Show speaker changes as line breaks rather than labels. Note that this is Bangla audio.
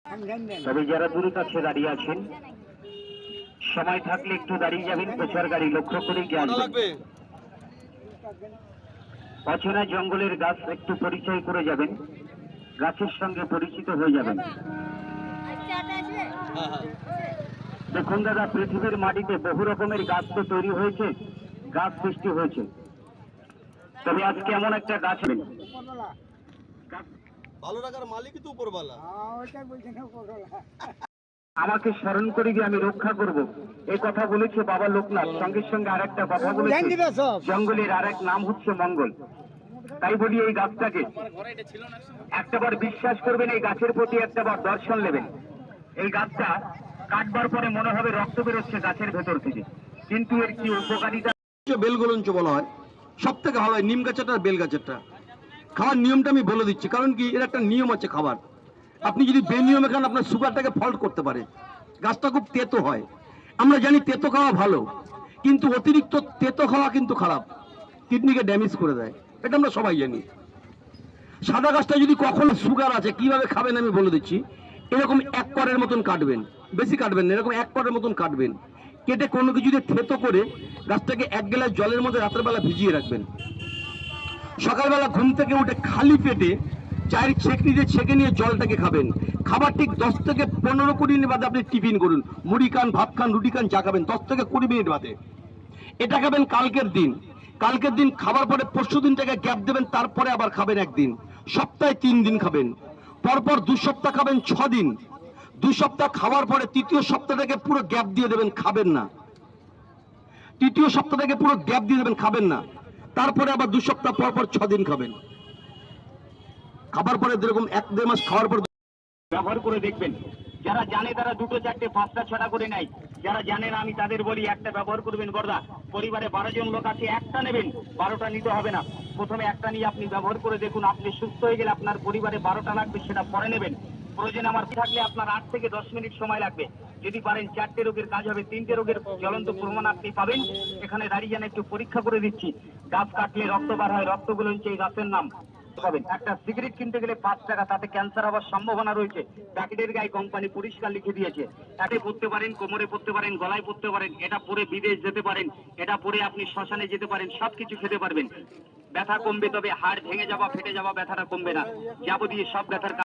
তবে যারা দূরে কাছে দাঁড়িয়ে আছেন, সময় থাকলে একটু দাঁড়িয়ে যাবেন, প্রচার গাড়ি লক্ষ্য করে গিয়ে অচেনা জঙ্গলের গাছ একটু পরিচয় করে যাবেন, গাছের সঙ্গে পরিচিত হয়ে যাবেন। দেখুন দাদা, পৃথিবীর মাটিতে বহু রকমের গাছ তো তৈরি হয়েছে, গাছ সৃষ্টি হয়েছে, তবে আজকে এমন একটা গাছ
ভালো রাখার মালিকই তো উপরওয়ালা।
আমাকে স্মরণ করে দিয়ে আমি রক্ষা করব, এই কথা বলেছে বাবা লোকনাথ। সঙ্গে সঙ্গে আর একটা কথা বলেছে, জঙ্গলের আর এক নাম হচ্ছে মঙ্গল। তাই বলি এই গাছটাকে একটাবার বিশ্বাস করবেন, এই গাছের প্রতি একটাবার দর্শন নেবেন। এই গাছটা কাটবার পরে মনে হবে রক্ত বেরোচ্ছে গাছের ভেতর থেকে, কিন্তু এর কি উপকারিতা।
বেলগলঞ্চ বলা হয়, সব থেকে ভালো হয় নিম গাছেরটা আর বেল গাছেরটা। খাওয়ার নিয়মটা আমি বলে দিচ্ছি, কারণ কি এর একটা নিয়ম আছে খাবার। আপনি যদি বেনিয়মে খান আপনার সুগারটাকে ফল্ট করতে পারে। গাছটা খুব তেতো হয়, আমরা জানি তেতো খাওয়া ভালো, কিন্তু অতিরিক্ত তেতো খাওয়া কিন্তু খারাপ, কিডনিকে ড্যামেজ করে দেয়, এটা আমরা সবাই জানি। সাদা গাছটা যদি কখনো সুগার আছে কিভাবে খাবেন আমি বলে দিচ্ছি। এরকম এক করের মতন কাটবেন, বেশি কাটবেন না, এরকম এক করের মতন কাটবেন, কেটে কোনো কিছু দিয়ে থেতো করে গাছটাকে এক গ্লাস জলের মধ্যে রাতের বেলা ভিজিয়ে রাখবেন। সকালবেলা ঘুম থেকে উঠে খালি পেটে চায়ের ছেঁকনি দিয়ে ছেঁকে নিয়ে জলটাকে খাবেন। খাবার ঠিক 10 থেকে 15-20 মিনিট বাদে আপনি টিফিন করুন, মুড়ি খান, ভাত খান, রুটি খান, চা খাবেন 10 থেকে 20 মিনিট বাদে। এটা খাবেন কালকের দিন। কালকের দিন খাবার পরে পরশু দিনটাকে গ্যাপ দেবেন, তারপরে আবার খাবেন একদিন। সপ্তাহে 3 দিন খাবেন, পরপর 2 সপ্তাহ খাবেন 6 দিন। 2 সপ্তাহ খাওয়ার পরে তৃতীয় সপ্তাহ থেকে পুরো গ্যাপ দিয়ে দেবেন, খাবেন না। তৃতীয় সপ্তাহ থেকে পুরো গ্যাপ দিয়ে দেবেন, খাবেন না। তারপরে আবার 2 সপ্তাহ পর পর 6 দিন খাবেন। খাবার পরে যেরকম 1-1.5 মাস খাওয়ার পর
ব্যবহার করে দেখবেন। যারা জানে তারা 2, 4, 5টা 6টা করে নেয়, যারা জানে না আমি তাদের বলি একটা ব্যবহার করবেন। বর্দা পরিবারে 12 জন লোক আছে, একটা নেবেন, 12টা নিতে হবে না। প্রথমে একটা নিয়ে আপনি ব্যবহার করে দেখুন, আপনি সুস্থ হয়ে গেলে আপনার পরিবারে 12টা লাগবে, সেটা পরে নেবেন। প্রয়োজন আমার থাকলে আপনার 8 থেকে 10 মিনিট সময় লাগবে। যদি পারেন 4টে রোগের কাজ হবে, 3টে রোগের জ্বলন্ত প্রমাণ আপনি পাবেন। এখানে দাঁড়িয়ে যেন একটু পরীক্ষা করে দিচ্ছি। গাছ কাটলে রক্ত বার হয়, রক্তগুলো হচ্ছে এই গাছের নাম। একটা সিগারেট কিনতে গেলে 5 টাকা, তাতে ক্যান্সার হওয়ার সম্ভাবনা রয়েছে। প্যাকেটের গায়ে কোম্পানি পরিষ্কার লিখে দিয়েছে। তাতে পড়তে পারেন, কোমরে পড়তে পারেন, গলায় পড়তে পারেন, এটা পরে বিদেশ যেতে পারেন, এটা পরে আপনি শ্মশানে যেতে পারেন, সবকিছু খেতে পারবেন। ব্যথা কমবে, তবে হাড় ভেঙে যাওয়া, ফেটে যাওয়া ব্যথাটা কমবে না। যাবতীয় সব ব্যথার